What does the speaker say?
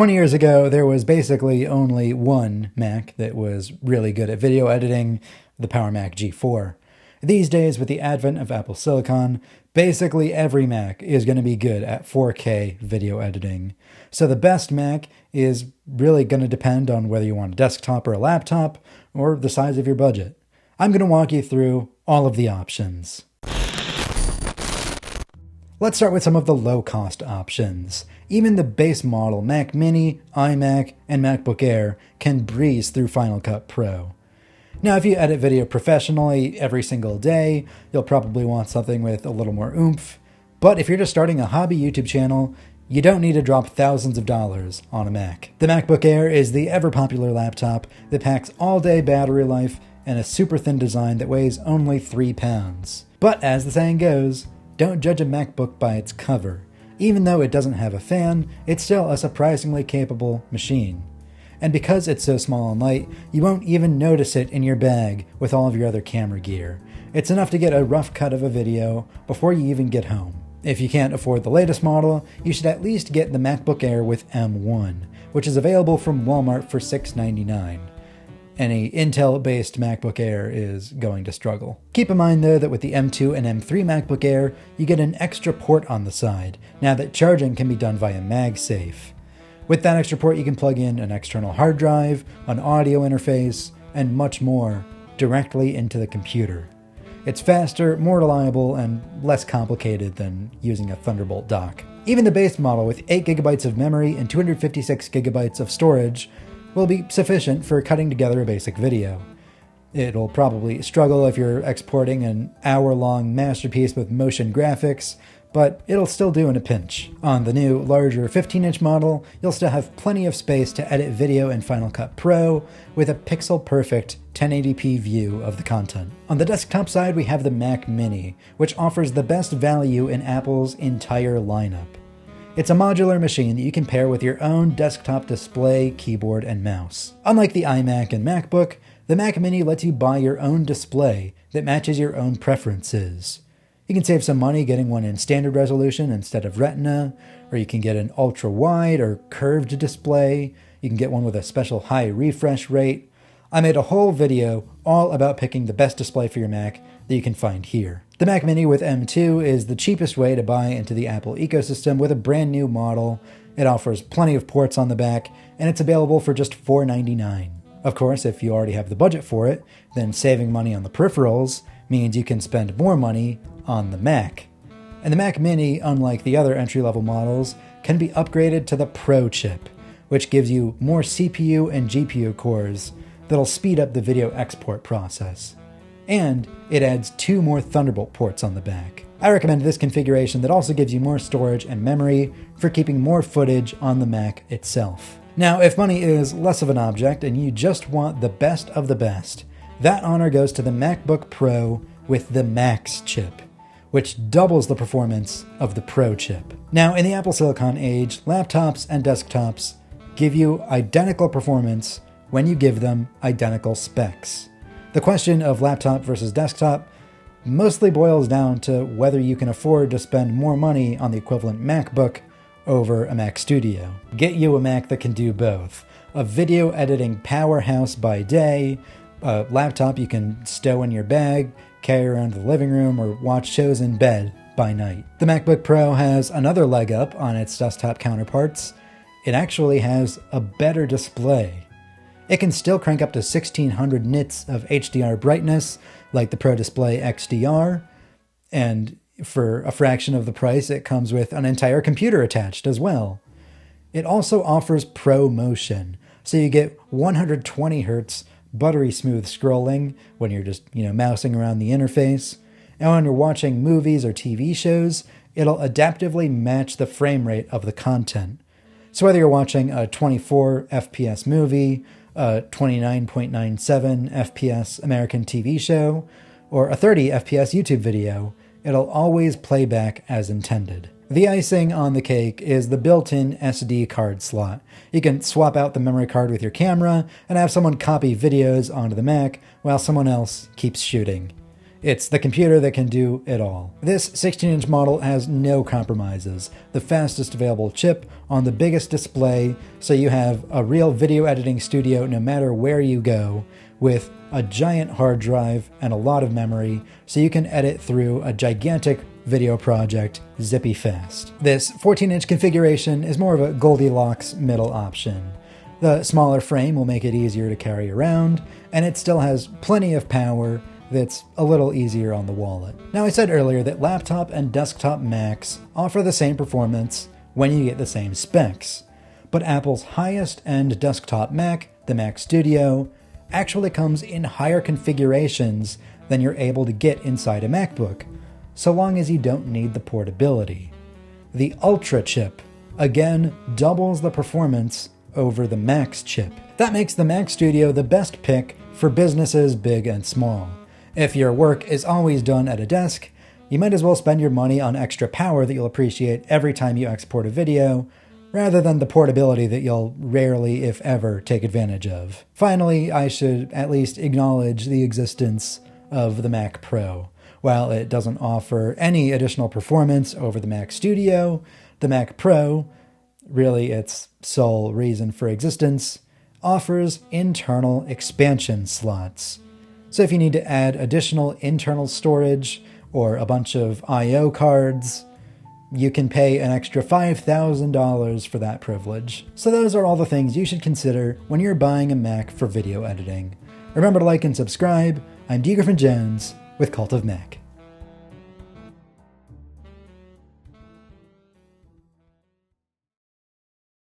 20 years ago, there was basically only one Mac that was really good at video editing, the Power Mac G4. These days, with the advent of Apple Silicon, basically every Mac is going to be good at 4K video editing. So the best Mac is really going to depend on whether you want a desktop or a laptop, or the size of your budget. I'm going to walk you through all of the options. Let's start with some of the low-cost options. Even the base model Mac Mini, iMac, and MacBook Air can breeze through Final Cut Pro. Now, if you edit video professionally every single day, you'll probably want something with a little more oomph. But if you're just starting a hobby YouTube channel, you don't need to drop thousands of dollars on a Mac. The MacBook Air is the ever-popular laptop that packs all-day battery life and a super thin design that weighs only 3 pounds. But as the saying goes, don't judge a MacBook by its cover. Even though it doesn't have a fan, it's still a surprisingly capable machine. And because it's so small and light, you won't even notice it in your bag with all of your other camera gear. It's enough to get a rough cut of a video before you even get home. If you can't afford the latest model, you should at least get the MacBook Air with M1, which is available from Walmart for $6.99. Any Intel-based MacBook Air is going to struggle. Keep in mind, though, that with the M2 and M3 MacBook Air, you get an extra port on the side, now that charging can be done via MagSafe. With that extra port, you can plug in an external hard drive, an audio interface, and much more directly into the computer. It's faster, more reliable, and less complicated than using a Thunderbolt dock. Even the base model with 8GB of memory and 256GB of storage will be sufficient for cutting together a basic video. It'll probably struggle if you're exporting an hour-long masterpiece with motion graphics, but it'll still do in a pinch. On the new, larger 15-inch model, you'll still have plenty of space to edit video in Final Cut Pro with a pixel-perfect 1080p view of the content. On the desktop side, we have the Mac Mini, which offers the best value in Apple's entire lineup. It's a modular machine that you can pair with your own desktop display, keyboard, and mouse. Unlike the iMac and MacBook, the Mac Mini lets you buy your own display that matches your own preferences. You can save some money getting one in standard resolution instead of Retina, or you can get an ultra-wide or curved display. You can get one with a special high refresh rate. I made a whole video all about picking the best display for your Mac that you can find here. The Mac Mini with M2 is the cheapest way to buy into the Apple ecosystem with a brand new model. It offers plenty of ports on the back, and it's available for just $4.99. Of course, if you already have the budget for it, then saving money on the peripherals means you can spend more money on the Mac. And the Mac Mini, unlike the other entry-level models, can be upgraded to the Pro chip, which gives you more CPU and GPU cores that'll speed up the video export process. And it adds 2 more Thunderbolt ports on the back. I recommend this configuration that also gives you more storage and memory for keeping more footage on the Mac itself. Now, if money is less of an object and you just want the best of the best, that honor goes to the MacBook Pro with the Max chip, which doubles the performance of the Pro chip. Now, in the Apple Silicon age, laptops and desktops give you identical performance when you give them identical specs. The question of laptop versus desktop mostly boils down to whether you can afford to spend more money on the equivalent MacBook over a Mac Studio. Get you a Mac that can do both. A video editing powerhouse by day, a laptop you can stow in your bag, carry around to the living room, or watch shows in bed by night. The MacBook Pro has another leg up on its desktop counterparts. It actually has a better display. It can still crank up to 1600 nits of HDR brightness, like the Pro Display XDR, and for a fraction of the price, it comes with an entire computer attached as well. It also offers Pro Motion, so you get 120 Hz buttery smooth scrolling when you're just, mousing around the interface. And when you're watching movies or TV shows, it'll adaptively match the frame rate of the content. So whether you're watching a 24 FPS movie, a 29.97 FPS American TV show, or a 30 FPS YouTube video, it'll always play back as intended. The icing on the cake is the built-in SD card slot. You can swap out the memory card with your camera and have someone copy videos onto the Mac while someone else keeps shooting. It's the computer that can do it all. This 16-inch model has no compromises. The fastest available chip on the biggest display, so you have a real video editing studio no matter where you go, with a giant hard drive and a lot of memory, so you can edit through a gigantic video project zippy fast. This 14-inch configuration is more of a Goldilocks middle option. The smaller frame will make it easier to carry around, and it still has plenty of power that's a little easier on the wallet. Now, I said earlier that laptop and desktop Macs offer the same performance when you get the same specs, but Apple's highest-end desktop Mac, the Mac Studio, actually comes in higher configurations than you're able to get inside a MacBook, so long as you don't need the portability. The Ultra chip, again, doubles the performance over the Max chip. That makes the Mac Studio the best pick for businesses big and small. If your work is always done at a desk, you might as well spend your money on extra power that you'll appreciate every time you export a video, rather than the portability that you'll rarely, if ever, take advantage of. Finally, I should at least acknowledge the existence of the Mac Pro. While it doesn't offer any additional performance over the Mac Studio, the Mac Pro, really its sole reason for existence, offers internal expansion slots. So if you need to add additional internal storage or a bunch of I/O cards, you can pay an extra $5,000 for that privilege. So those are all the things you should consider when you're buying a Mac for video editing. Remember to like and subscribe. I'm Griffin Jones with Cult of Mac.